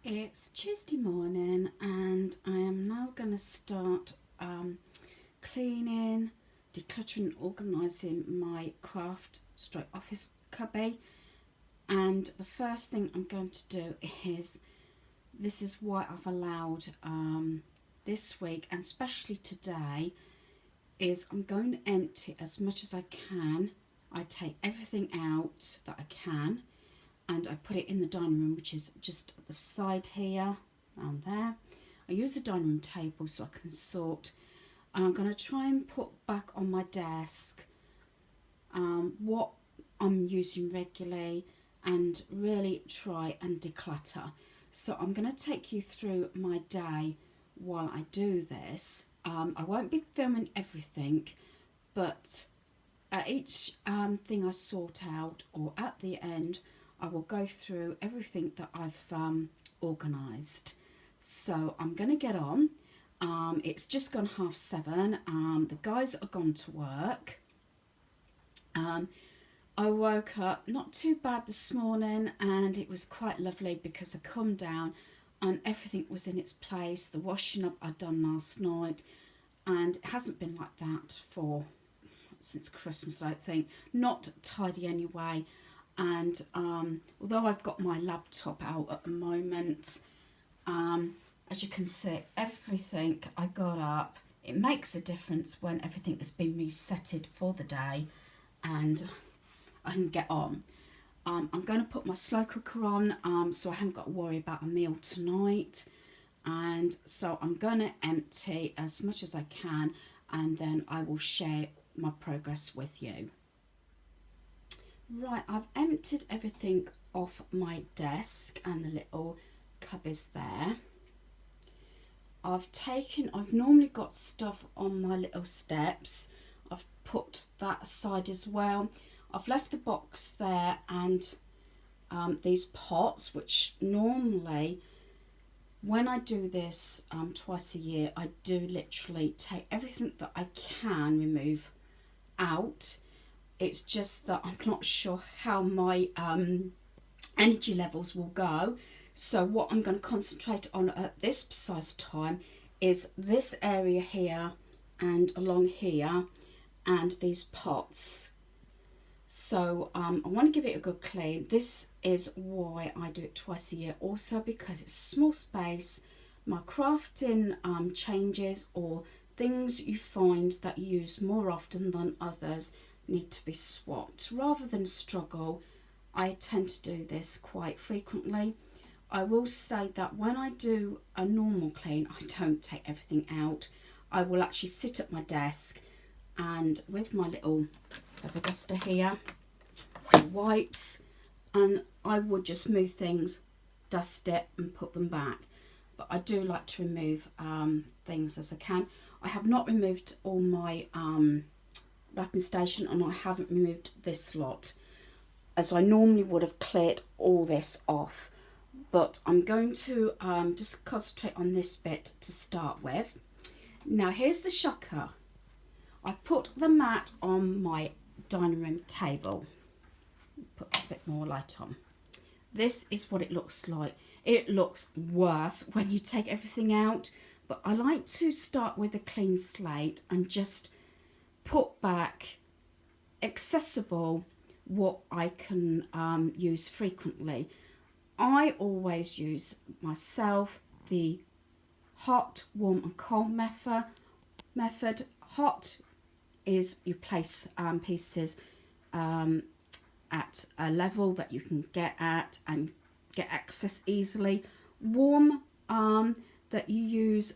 It's Tuesday morning and I am now going to start cleaning, decluttering, organising my craft stroke office cubby. And the first thing I'm going to do is, this is what I've allowed this week and especially today, is I'm going to empty as much as I can. I take everything out that I can and I put it in the dining room, which is just at the side here, around there. I use the dining room table so I can sort. And I'm going to try and put back on my desk what I'm using regularly and really try and declutter. So I'm going to take you through my day while I do this. I won't be filming everything, but at each thing I sort out, or at the end, I will go through everything that I've organised. So I'm going to get on. It's just gone 7:30. The guys are gone to work. I woke up not too bad this morning and it was quite lovely because I come down and everything was in its place. The washing up I'd done last night, and it hasn't been like that since Christmas, I don't think. Not tidy anyway. And although I've got my laptop out at the moment, as you can see, everything I got up, it makes a difference when everything has been resetted for the day and I can get on. I'm going to put my slow cooker on so I haven't got to worry about a meal tonight. And so I'm going to empty as much as I can and then I will share my progress with you. Right, I've emptied everything off my desk and the little cubbies there. I've normally got stuff on my little steps. I've put that aside as well. I've left the box there and these pots, which normally when I do this twice a year, I do literally take everything that I can remove out. It's just that I'm not sure how my energy levels will go. So what I'm going to concentrate on at this precise time is this area here and along here and these pots. So I want to give it a good clean. This is why I do it twice a year, also because it's small space. My crafting changes, or things you find that you use more often than others need to be swapped. Rather than struggle, I tend to do this quite frequently. I will say that when I do a normal clean, I don't take everything out. I will actually sit at my desk and with my little rubber duster here, wipes, and I would just move things, dust it and put them back. But I do like to remove things as I can. I have not removed all my wrapping station, and I haven't removed this lot, as I normally would have cleared all this off. But I'm going to just concentrate on this bit to start with. Now here's the shocker. I put the mat on my dining room table. Put a bit more light on. This is what it looks like. It looks worse when you take everything out, but I like to start with a clean slate and just put back accessible what I can use frequently. I always use myself the hot, warm and cold method. Hot is you place pieces at a level that you can get at and get access easily. Warm that you use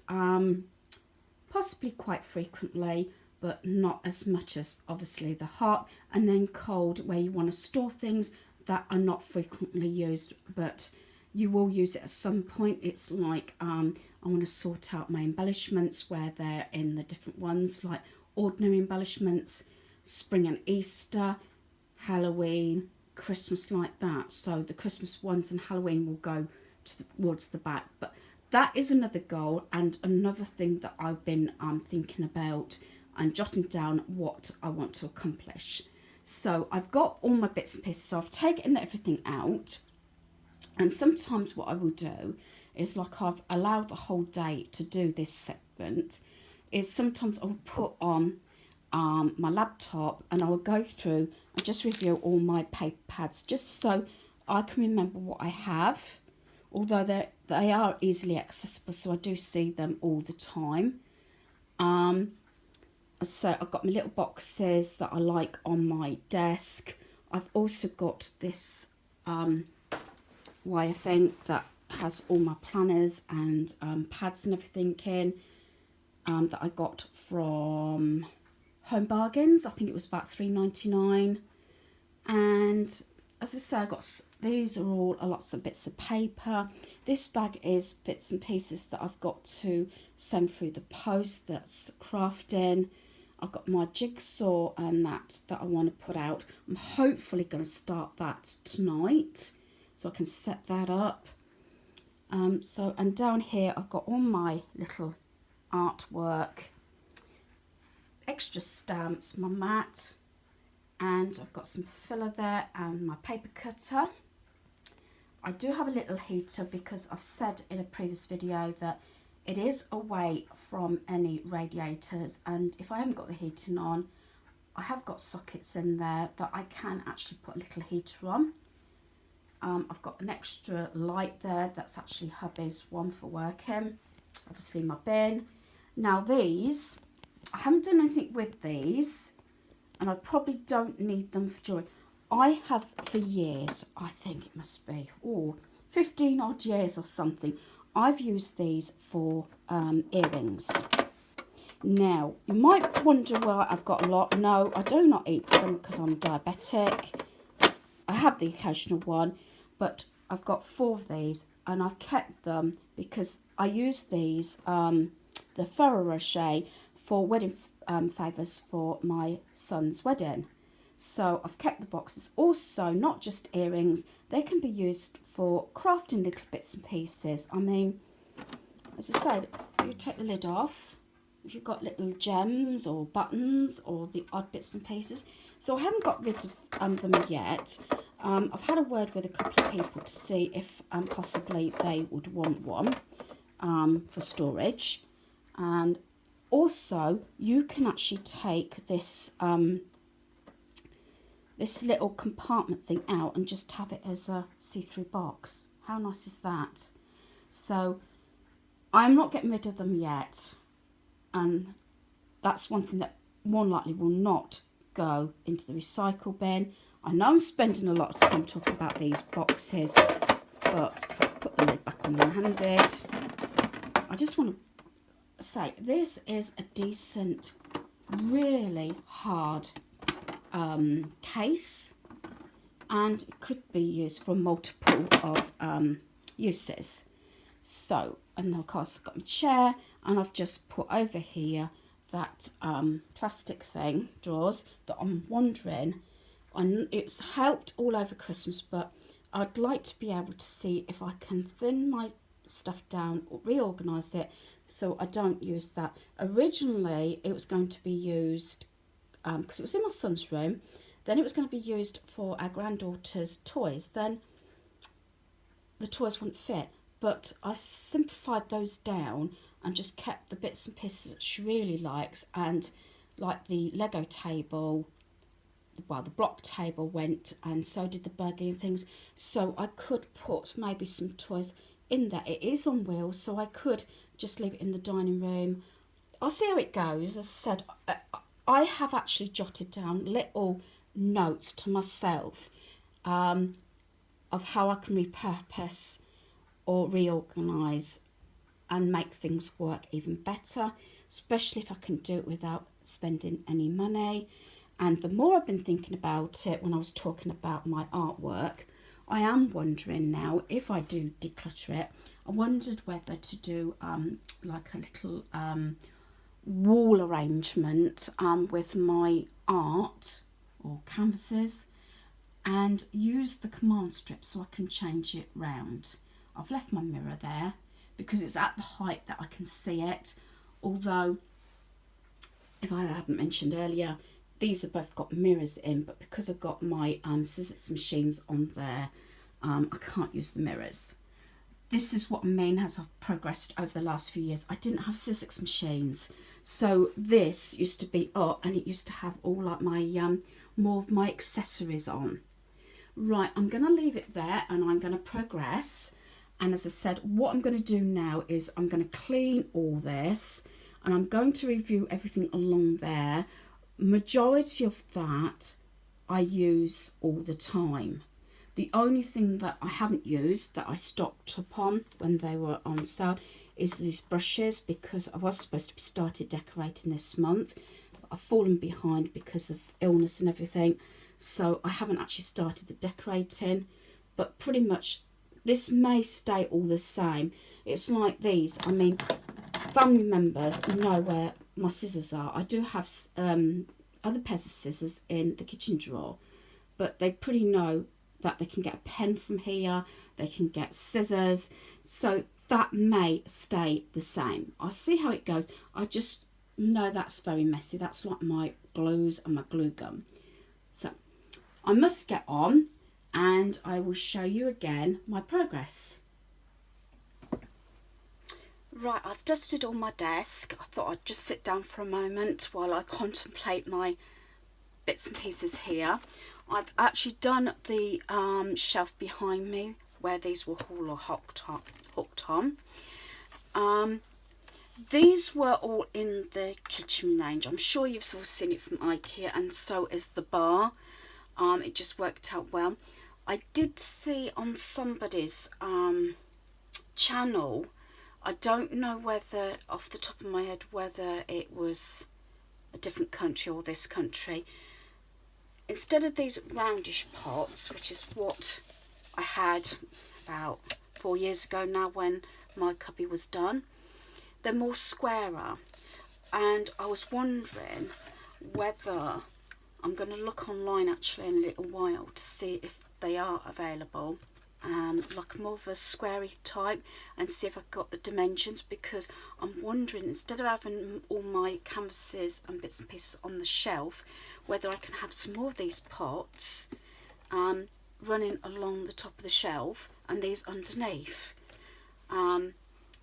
possibly quite frequently, but not as much as obviously the hot. And then cold, where you want to store things that are not frequently used, but you will use it at some point. It's like I want to sort out my embellishments where they're in the different ones, like ordinary embellishments, spring and Easter, Halloween, Christmas, like that. So the Christmas ones and Halloween will go towards the back. But that is another goal and another thing that I've been thinking about and jotting down what I want to accomplish. So I've got all my bits and pieces, so I've taken everything out. And sometimes what I will do is like I've allowed the whole day to do this segment, is sometimes I'll put on my laptop and I will go through and just review all my paper pads just so I can remember what I have, although they are easily accessible, so I do see them all the time. So I've got my little boxes that I like on my desk. I've also got this wire thing that has all my planners and pads and everything in, that I got from Home Bargains. I think it was about $3.99. And as I say, I got these are all lots of bits of paper. This bag is bits and pieces that I've got to send through the post. That's crafting. I've got my jigsaw and that I want to put out. I'm hopefully going to start that tonight, so I can set that up. And down here I've got all my little artwork, extra stamps, my mat, and I've got some filler there and my paper cutter. I do have a little heater because I've said in a previous video that it is away from any radiators, and if I haven't got the heating on, I have got sockets in there that I can actually put a little heater on. I've got an extra light there, that's actually hubby's one for working. Obviously my bin. Now these, I haven't done anything with these, and I probably don't need them for jewellery. I have for years, I think it must be, 15 odd years or something, I've used these for earrings. Now, you might wonder why I've got a lot. No, I do not eat them because I'm diabetic. I have the occasional one, but I've got 4 of these, and I've kept them because I use these, the Ferrero Rocher, for wedding favours for my son's wedding. So I've kept the boxes. Also, not just earrings, they can be used for crafting little bits and pieces. I mean, as I said, you take the lid off, if you've got little gems or buttons or the odd bits and pieces. So I haven't got rid of them yet. I've had a word with a couple of people to see if possibly they would want one for storage. And also, you can actually take this this little compartment thing out and just have it as a see-through box. How nice is that? So I'm not getting rid of them yet, and that's one thing that more likely will not go into the recycle bin. I know I'm spending a lot of time talking about these boxes, but if I put the lid back on one-handed, I just want to say this is a decent, really hard case, and it could be used for multiple of uses. So, and of course I've got my chair, and I've just put over here that plastic thing, drawers, that I'm wondering, and it's helped all over Christmas, but I'd like to be able to see if I can thin my stuff down or reorganise it so I don't use that. Originally it was going to be used because it was in my son's room, then it was going to be used for our granddaughter's toys. Then the toys wouldn't fit, but I simplified those down and just kept the bits and pieces that she really likes, and like the Lego table, well, the block table went, and so did the buggy and things, so I could put maybe some toys in there. It is on wheels, so I could just leave it in the dining room. I'll see how it goes. As I said, I have actually jotted down little notes to myself of how I can repurpose or reorganise and make things work even better, especially if I can do it without spending any money. And the more I've been thinking about it, when I was talking about my artwork, I am wondering now, if I do declutter it, I wondered whether to do like a little wall arrangement with my art or canvases, and use the command strip so I can change it round. I've left my mirror there because it's at the height that I can see it, although if I hadn't mentioned earlier, these have both got mirrors in, but because I've got my scissors machines on there, I can't use the mirrors. this is what I mean as I've progressed over the last few years. I didn't have Sizzix machines, so this used to be up, and it used to have all like my more of my accessories on. Right, I'm going to leave it there, and I'm going to progress. And as I said, what I'm going to do now is I'm going to clean all this, and I'm going to review everything along there. Majority of that I use all the time. The only thing that I haven't used, that I stocked up on when they were on sale, is these brushes, because I was supposed to be started decorating this month. But I've fallen behind because of illness and everything, so I haven't actually started the decorating. But pretty much this may stay all the same. It's like these, I mean, family members know where my scissors are. I do have other pairs of scissors in the kitchen drawer, but they pretty know that they can get a pen from here, they can get scissors, so that may stay the same. I'll see how it goes. I just know that's very messy. That's like my glues and my glue gun. So I must get on, and I will show you again my progress. Right, I've dusted all my desk. I thought I'd just sit down for a moment while I contemplate my bits and pieces here. I've actually done the shelf behind me where these were all hooked on. These were all in the kitchen range. I'm sure you've all seen it from IKEA, and so is the bar. It just worked out well. I did see on somebody's channel, I don't know whether, off the top of my head, whether it was a different country or this country, instead of these roundish pots, which is what I had about 4 years ago now when my cubby was done, they're more squarer. And I was wondering whether, I'm going to look online actually in a little while to see if they are available, like more of a squarey type, and see if I've got the dimensions, because I'm wondering, instead of having all my canvases and bits and pieces on the shelf, whether I can have some more of these pots running along the top of the shelf and these underneath.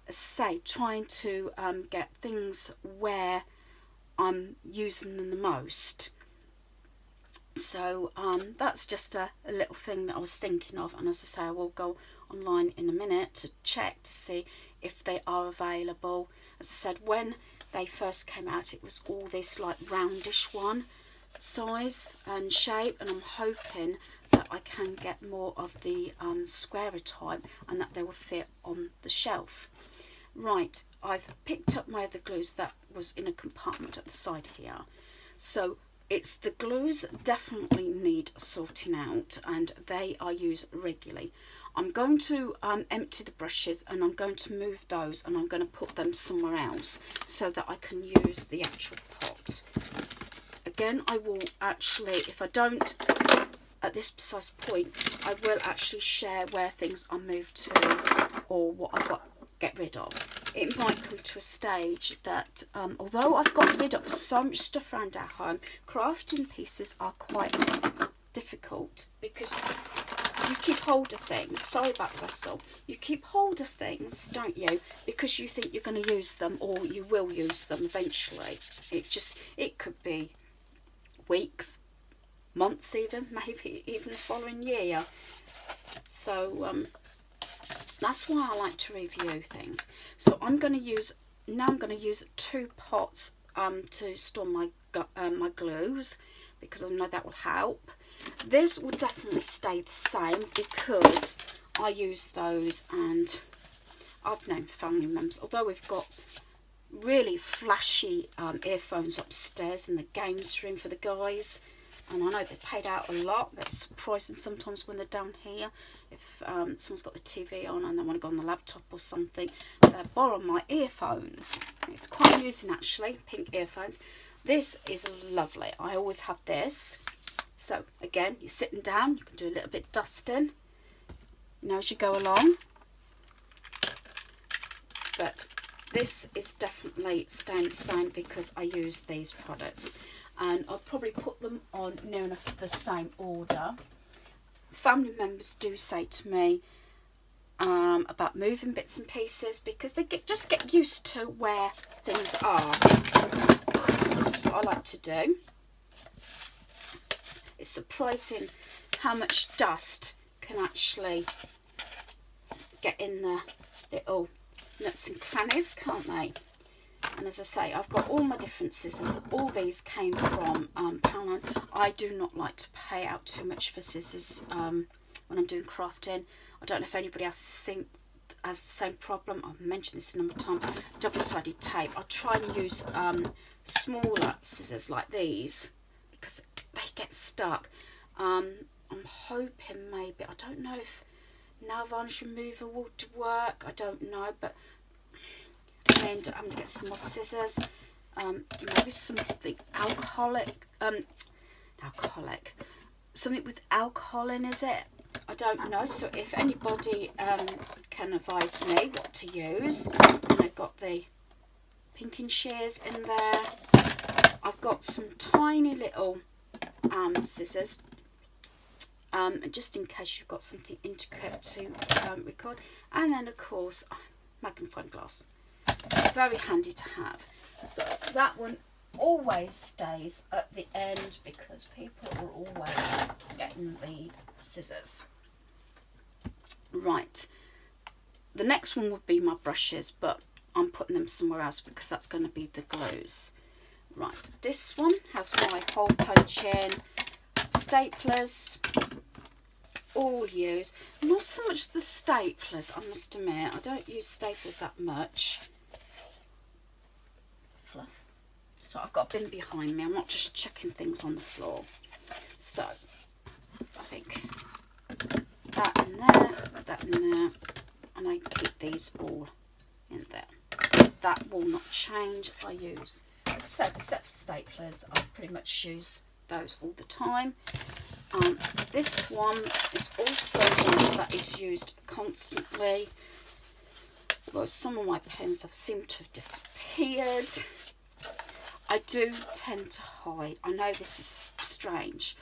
Say, trying to get things where I'm using them the most. So that's just a little thing that I was thinking of, and as I say, I will go online in a minute to check to see if they are available. As I said, when they first came out, it was all this like roundish one size and shape, and I'm hoping that I can get more of the squarer type and that they will fit on the shelf. Right, I've picked up my other glues that was in a compartment at the side here. So it's the glues definitely need sorting out, and they are used regularly. I'm going to empty the brushes, and I'm going to move those, and I'm going to put them somewhere else so that I can use the actual pot. Again, I will actually, if I don't at this precise point, I will actually share where things are moved to or what I've got get rid of. It might come to a stage that although I've got rid of so much stuff around our home, crafting pieces are quite difficult, because you keep hold of things. Sorry about the rustle. You keep hold of things, don't you, because you think you're going to use them, or you will use them eventually. It could be weeks, months, even maybe even the following year. So that's why I like to review things. So I'm going to use 2 pots to store my my glues, because I know that will help. This will definitely stay the same because I use those, and I've known family members, although we've got really flashy earphones upstairs in the games room for the guys, and I know they paid out a lot, but it's surprising sometimes when they're down here, if someone's got the TV on and they want to go on the laptop or something, they borrow my earphones. It's quite amusing actually, pink earphones. This is lovely. I always have this. So again, you're sitting down, you can do a little bit dusting, you know, as you go along. But this is definitely staying the same because I use these products, and I'll probably put them on near enough the same order. Family members do say to me, about moving bits and pieces, because they just get used to where things are. This is what I like to do. It's surprising how much dust can actually get in the little nuts and crannies, can't they? And as I say, I've got all my different scissors. All these came from Poundland. I do not like to pay out too much for scissors when I'm doing crafting. I don't know if anybody else has the same problem. I've mentioned this a number of times. Double-sided tape. I try and use smaller scissors like these because they get stuck. I'm hoping maybe, I don't know if nail varnish remover would work. I don't know, but I may end up having to get some more scissors. Maybe something something with alcohol in, is it? I don't know. So if anybody can advise me what to use. And I've got the pinking shears in there. I've got some tiny little scissors, just in case you've got something intricate to record. And then of course magnifying glass, very handy to have. So that one always stays at the end because people are always getting the scissors. Right, the next one would be my brushes, but I'm putting them somewhere else because that's going to be the glues. Right, this one has my hole punching, staplers, all used. Not so much the staplers, I must admit. I don't use staplers that much. Fluff. So I've got a bin behind me. I'm not just chucking things on the floor. So I think that in there, that in there, and I keep these all in there. That will not change. I use, except for staplers, I pretty much use those all the time. This one is also one that is used constantly. Well, some of my pens have seemed to have disappeared. I do tend to hide, I know this is strange,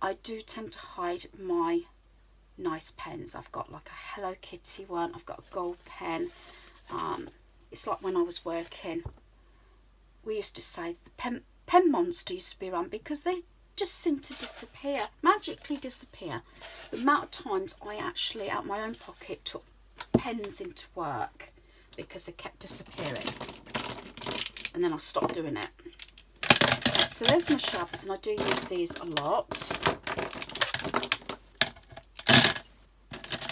I do tend to hide my nice pens. I've got like a Hello Kitty one, I've got a gold pen. It's like when I was working, we used to say the pen monster used to be around because they just seem to disappear, magically disappear. The amount of times I actually, out my own pocket, took pens into work because they kept disappearing. And then I stopped doing it. So there's my sharpness, and I do use these a lot.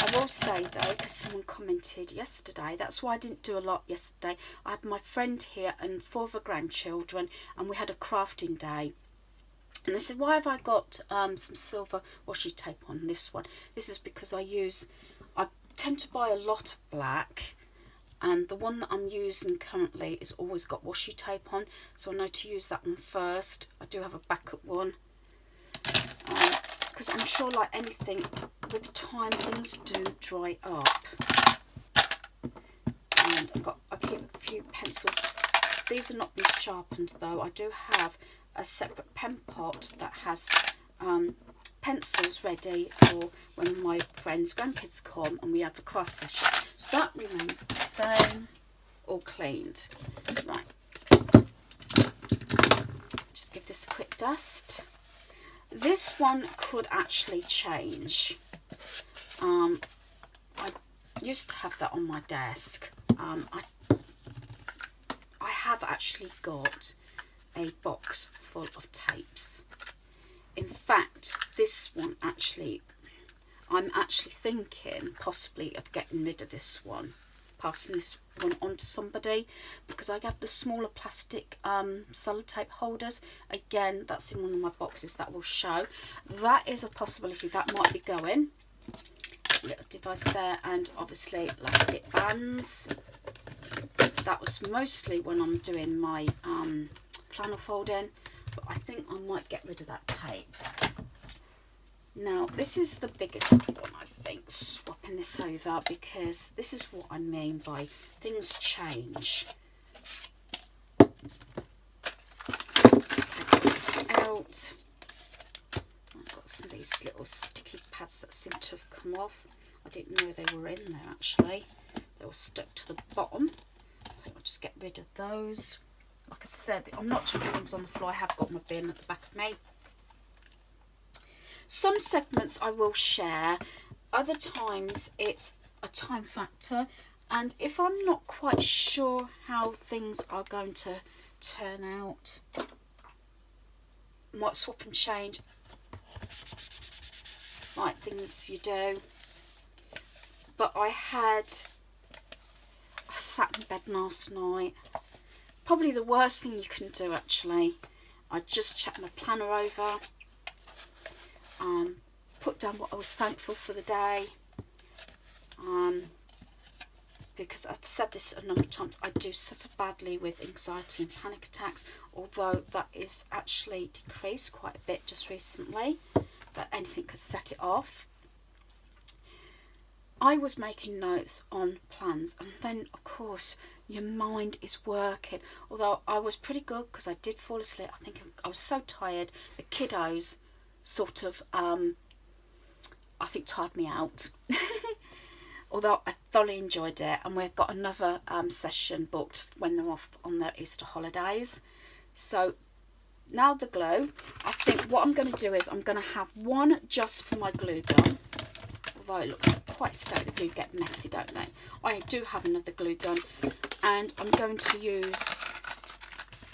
I will say though, because someone commented yesterday, that's why I didn't do a lot yesterday. I had my friend here and 4 of her grandchildren, and we had a crafting day. And they said, why have I got some silver washi tape on this one? This is because I tend to buy a lot of black, and the one that I'm using currently is always got washi tape on, so I know to use that one first. I do have a backup one, because I'm sure, like anything, with time things do dry up. And I keep a few pencils. These are not been sharpened though. I do have a separate pen pot that has pencils ready for when my friends' grandkids come and we have a craft session. So that remains the same, all cleaned. Right, just give this a quick dust. This one could actually change. I used to have that on my desk. I have actually got a box full of tapes. In fact, this one actually, I'm actually thinking possibly of getting rid of this one, passing this one on to somebody, because I have the smaller plastic sellotape holders. Again, that's in one of my boxes that will show. That is a possibility that might be going. Little device there, and obviously elastic bands. That was mostly when I'm doing my planner folding, but I think I might get rid of that tape. Now this is the biggest one, I think, swapping this over, because this is what I mean by things change. Take this out. I've got some of these little sticky pads that seem to have come off. I didn't know they were in there actually. They were stuck to the bottom. I think I'll just get rid of those. Like I said, I'm not chucking things on the floor. I have got my bin at the back of me. Some segments I will share. Other times it's a time factor. And if I'm not quite sure how things are going to turn out, I might swap and change, like things you do. But I sat in bed last night. Probably the worst thing you can do actually. I just checked my planner over, put down what I was thankful for the day, because I've said this a number of times, I do suffer badly with anxiety and panic attacks, although that is actually decreased quite a bit just recently, but anything could set it off. I was making notes on plans, and then of course your mind is working, although I was pretty good because I did fall asleep. I think I was so tired. The kiddos sort of I think tired me out. Although I thoroughly enjoyed it, and we've got another session booked when they're off on their Easter holidays. So now the glue, I think what I'm going to do is I'm going to have one just for my glue gun, although it looks quite stout. The glue get messy, don't they? I do have another glue gun, and I'm going to use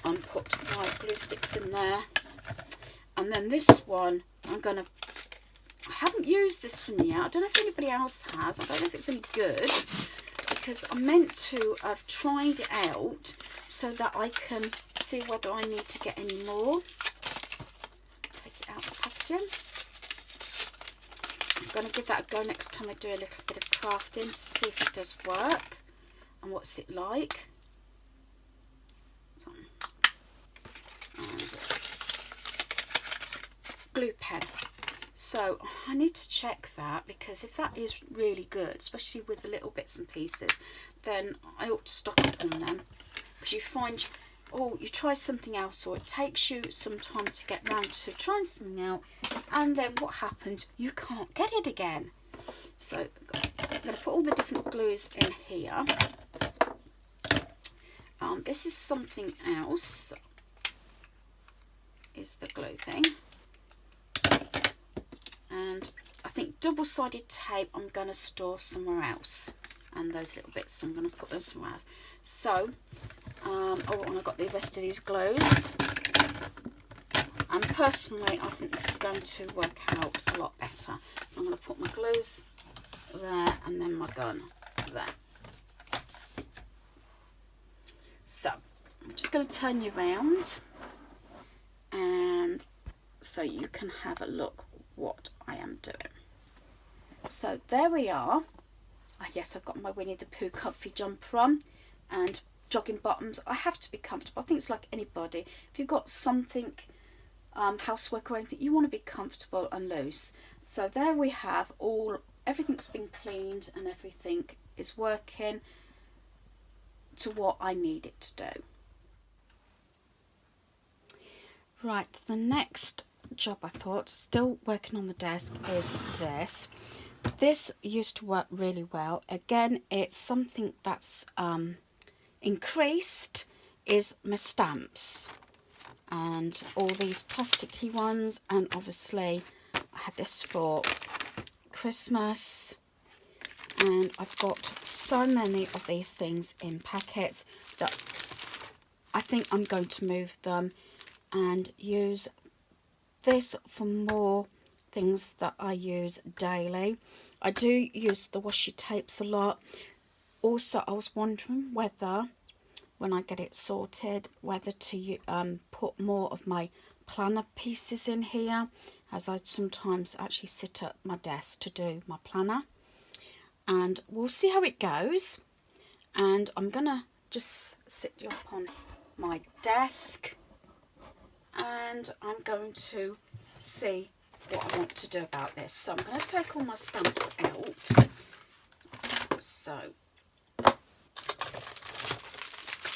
put my glue sticks in there, and then this one I haven't used this one yet. I don't know if anybody else has. I don't know if it's any good, because I'm meant to have tried it out so that I can see whether I need to get any more. Take it out of the packaging. I'm going to give that a go next time I do a little bit of crafting to see if it does work and what's it like. And glue pen. So I need to check that, because if that is really good, especially with the little bits and pieces, then I ought to stock up on them. Because you find, you try something else, or it takes you some time to get round to trying something out, and then what happens? You can't get it again. So I'm going to put all the different glues in here. This is something else. Is the glue thing. And I think double-sided tape I'm going to store somewhere else, and those little bits I'm going to put them somewhere else. So and I've got the rest of these glues, and personally I think this is going to work out a lot better. So I'm going to put my glues there, and then my gun there. So I'm just going to turn you around, and so you can have a look what I am doing. So there we are. Yes, I've got my Winnie the Pooh comfy jumper on and jogging bottoms. I have to be comfortable. I think it's like anybody. If you've got something, housework or anything, you want to be comfortable and loose. So there we have everything's been cleaned and everything is working to what I need it to do. Right, the next job I thought, still working on the desk, is this. This used to work really well. Again, it's something that's increased, is my stamps and all these plasticky ones, and obviously I had this for Christmas, and I've got so many of these things in packets that I think I'm going to move them and use this for more things that I use daily. I do use the washi tapes a lot. Also, I was wondering whether, when I get it sorted, whether to put more of my planner pieces in here, as I sometimes actually sit at my desk to do my planner. And we'll see how it goes. And I'm gonna just sit you up on my desk, and I'm going to see what I want to do about this. So I'm going to take all my stamps out. So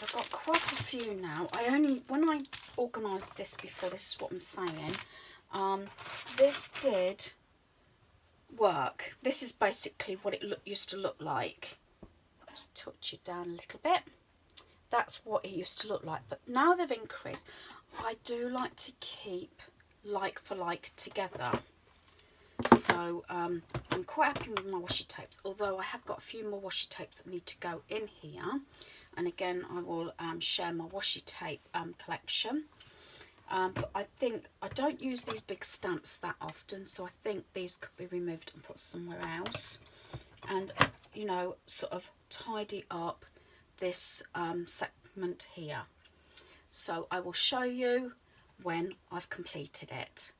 I've got quite a few now. When I organised this before, this is what I'm saying. This did work. This is basically what it used to look like. I'll just touch it down a little bit. That's what it used to look like, but now they've increased. I do like to keep like for like together. So I'm quite happy with my washi tapes, although I have got a few more washi tapes that need to go in here. And again, I will share my washi tape collection. But I think I don't use these big stamps that often, so I think these could be removed and put somewhere else. And, you know, sort of tidy up this segment here. So I will show you when I've completed it.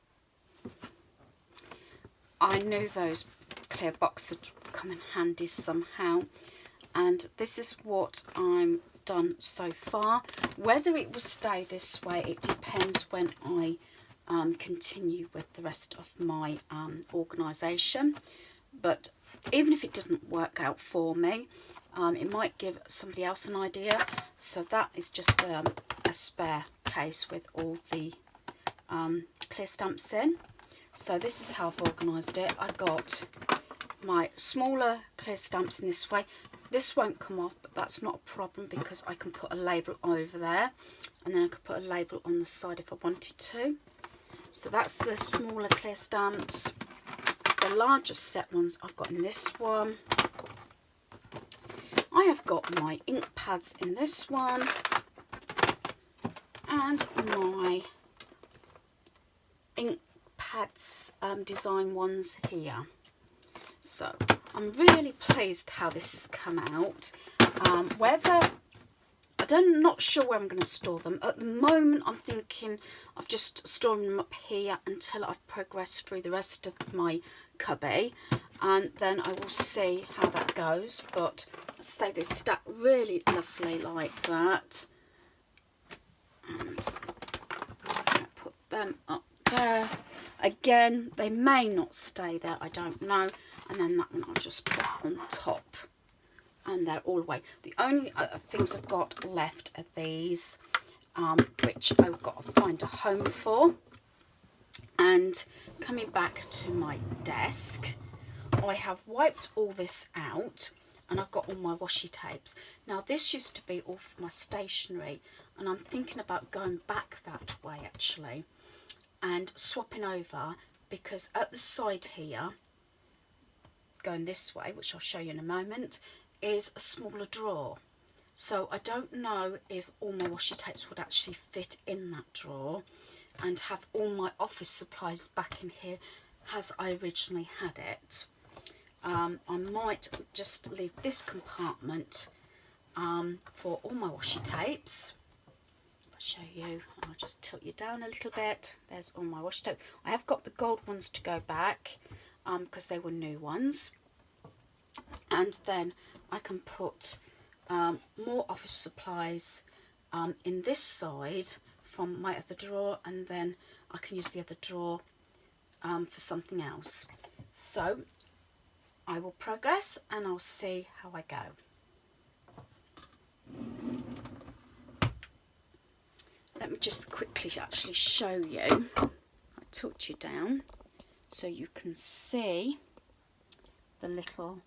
I knew those clear boxes would come in handy somehow, and this is what I'm done so far. Whether it will stay this way, it depends when I continue with the rest of my organisation. But even if it didn't work out for me, it might give somebody else an idea. So that is just a spare case with all the clear stamps in. So this is how I've organised it. I got my smaller clear stamps in this way. This won't come off, but that's not a problem because I can put a label over there, and then I could put a label on the side if I wanted to. So that's the smaller clear stamps. The larger set ones I've got in this one. I have got my ink pads in this one, and my ink pads design ones here. So I'm really pleased how this has come out. I'm not sure where I'm going to store them. At the moment I'm thinking of just storing them up here until I've progressed through the rest of my cubby, and then I will see how that goes. But I say they stack really lovely like that, and I'm going to put them up there. Again, they may not stay there, I don't know. And then that one I'll just put on top, and they're all away. The only other things I've got left are these, which I've got to find a home for. And coming back to my desk, I have wiped all this out, and I've got all my washi tapes. Now this used to be all for my stationery, and I'm thinking about going back that way actually and swapping over, because at the side here, going this way, which I'll show you in a moment, is a smaller drawer. So I don't know if all my washi tapes would actually fit in that drawer and have all my office supplies back in here as I originally had it. I might just leave this compartment for all my washi tapes. I'll show you, I'll just tilt you down a little bit. There's all my washi tapes. I have got the gold ones to go back because they were new ones. And then I can put more office supplies in this side from my other drawer, and then I can use the other drawer for something else. So I will progress and I'll see how I go. Let me just quickly actually show you. I tilt you down so you can see the little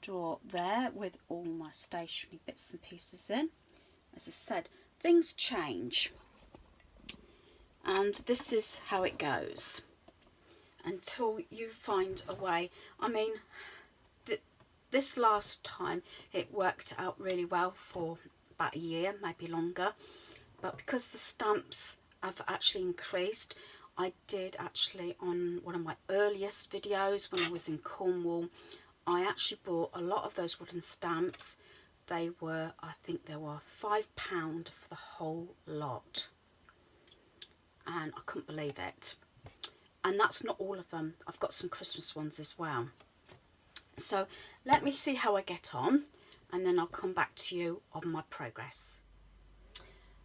drawer there with all my stationery bits and pieces in. As I said, things change, and this is how it goes until you find a way. I mean, this last time it worked out really well for about a year, maybe longer, but because the stamps have actually increased, I did actually, on one of my earliest videos when I was in Cornwall, I actually bought a lot of those wooden stamps. They were, I think they were £5 for the whole lot, and I couldn't believe it. And that's not all of them. I've got some Christmas ones as well. So let me see how I get on, and then I'll come back to you on my progress.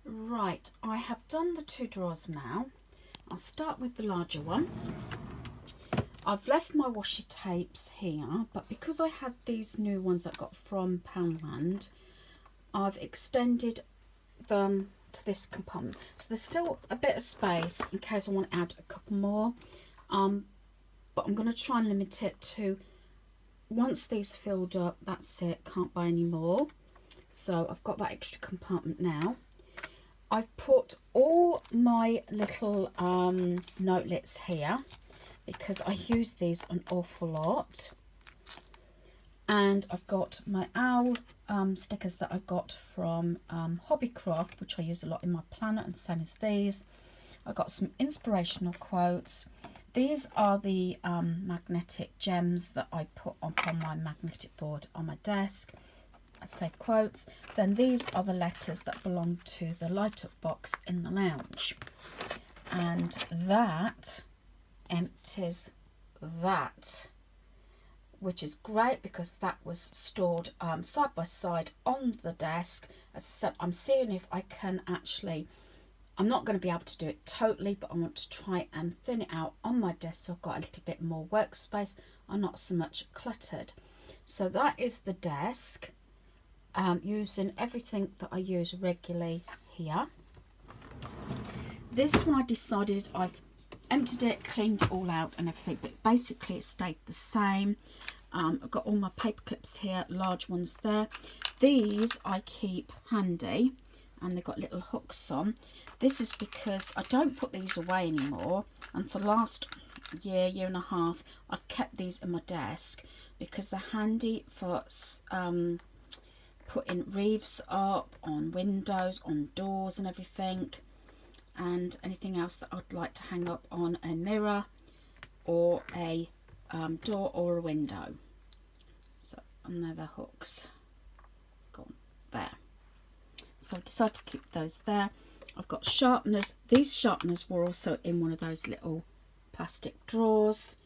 Right, I have done the two drawers now. I'll start with the larger one. I've left my washi tapes here, but because I had these new ones I got from Poundland, I've extended them to this compartment. So there's still a bit of space in case I want to add a couple more. but I'm going to try and limit it to, once these are filled up, that's it, can't buy any more. So I've got that extra compartment now. I've put all my little notelets here because I use these an awful lot. And I've got my owl stickers that I got from Hobbycraft, which I use a lot in my planner, and same as these. I've got some inspirational quotes. These are the magnetic gems that I put on my magnetic board on my desk. I say quotes. Then these are the letters that belong to the light up box in the lounge. And that empties that, which is great because that was stored side by side on the desk. As I said, I'm seeing if I can actually, I'm not going to be able to do it totally, but I want to try and thin it out on my desk so I've got a little bit more workspace. I'm not so much cluttered. So that is the desk, using everything that I use regularly here. This one I decided I've emptied it, cleaned it all out and everything, but basically it stayed the same. I've got all my paper clips here, large ones there. These I keep handy and they've got little hooks on. This is because I don't put these away anymore, and for the last year and a half I've kept these in my desk because they're handy for putting wreaths up on windows, on doors and everything, and anything else that I'd like to hang up on a mirror or a door or a window. So, and they're the hooks. Gone there. So I've decided to keep those there. I've got sharpeners. These sharpeners were also in one of those little plastic drawers.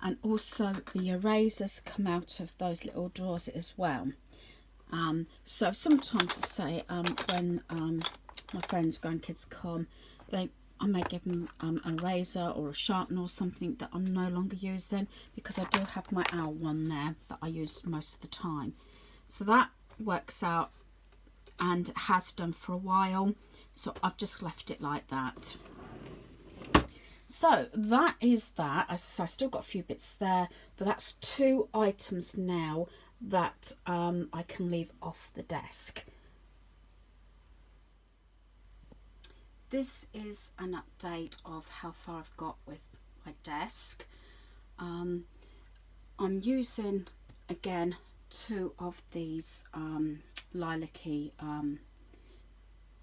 And also the erasers come out of those little drawers as well. So sometimes I say when my friends, grandkids come, I may give them an eraser or a sharpener or something that I'm no longer using, because I do have my owl one there that I use most of the time. So that works out and has done for a while. So I've just left it like that. So that is that. As I say, I still got a few bits there, but that's 2 items now that I can leave off the desk. This is an update of how far I've got with my desk. I'm using again 2 of these lilac-y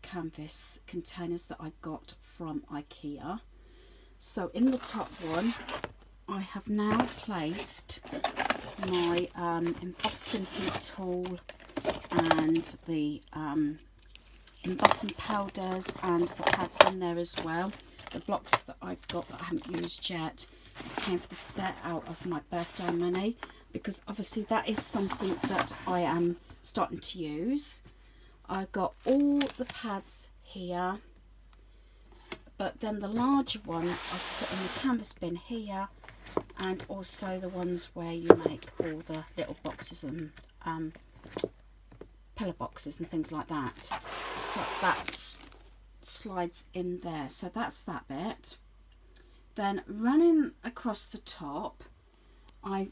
canvas containers that I got from IKEA. So in the top one I have now placed my embossing heat tool and the embossing powders and the pads in there as well. The blocks that I've got that I haven't used yet came for the set out of my birthday money, because obviously that is something that I am starting to use. I got all the pads here, but then the larger ones I've put in the canvas bin here, and also the ones where you make all the little boxes and pillar boxes and things like that. So that slides in there. So that's that bit. Then running across the top, I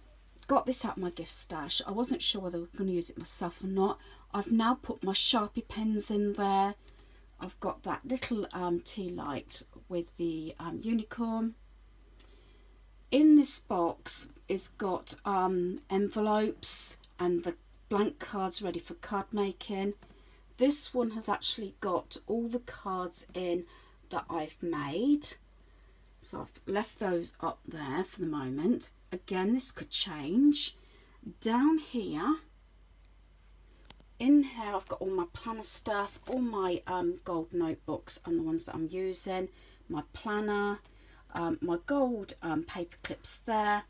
got this out of my gift stash. I wasn't sure whether I was going to use it myself or not. I've now put my Sharpie pens in there. I've got that little tea light with the unicorn. In this box is got envelopes and the blank cards ready for card making. This one has actually got all the cards in that I've made. So I've left those up there for the moment. Again, this could change. Down here, in here I've got all my planner stuff, all my gold notebooks and the ones that I'm using, my planner, my gold paper clips there.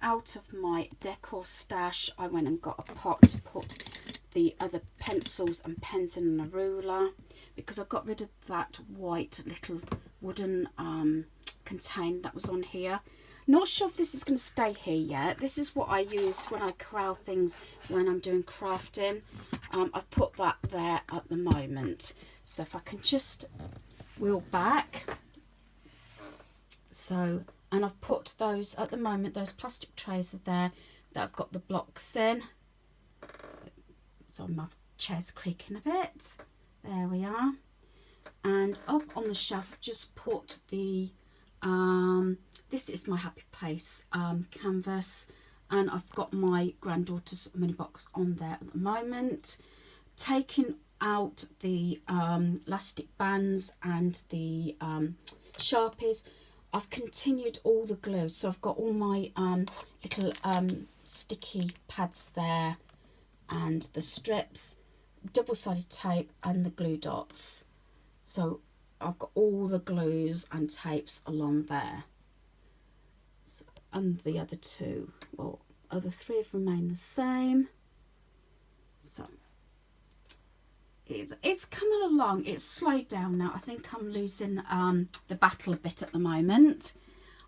Out of my decor stash, I went and got a pot to put the other pencils and pens in and a ruler, because I got rid of that white little wooden container that was on here. Not sure if this is going to stay here yet. This is what I use when I corral things when I'm doing crafting. I've put that there at the moment. So if I can just wheel back. So and I've put those, at the moment, those plastic trays are there that I've got the blocks in. So my chair's creaking a bit. There we are. And up on the shelf, I've just put the, this is my Happy Place canvas, and I've got my granddaughter's mini box on there at the moment. Taking out the elastic bands and the Sharpies, I've continued all the glue. So I've got all my little sticky pads there, and the strips, double-sided tape and the glue dots. So I've got all the glues and tapes along there. So, and the other two, well, other three have remained the same. So it's coming along. It's slowed down now. I think I'm losing the battle a bit at the moment.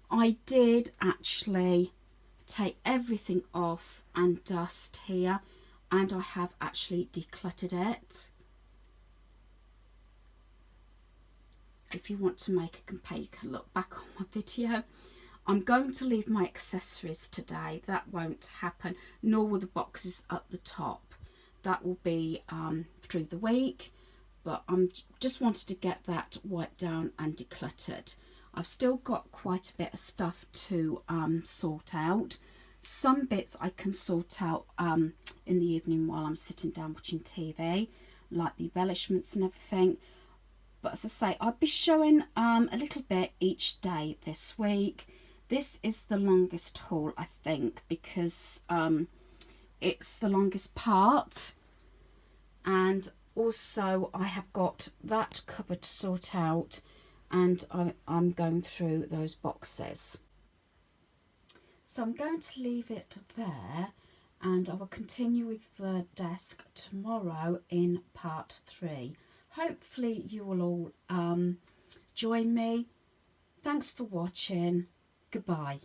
I did actually take everything off and dust here, and I have actually decluttered it. If you want to make a compare, you can look back on my video. I'm going to leave my accessories today. That won't happen, nor will the boxes at the top. That will be through the week, but I'm just wanted to get that wiped down and decluttered. I've still got quite a bit of stuff to sort out. Some bits I can sort out in the evening while I'm sitting down watching TV, like the embellishments and everything. But as I say, I'll be showing a little bit each day this week. This is the longest haul, I think, because it's the longest part. And also I have got that cupboard to sort out, and I'm going through those boxes. So I'm going to leave it there, and I will continue with the desk tomorrow in part 3. Hopefully you will all join me. Thanks for watching. Goodbye.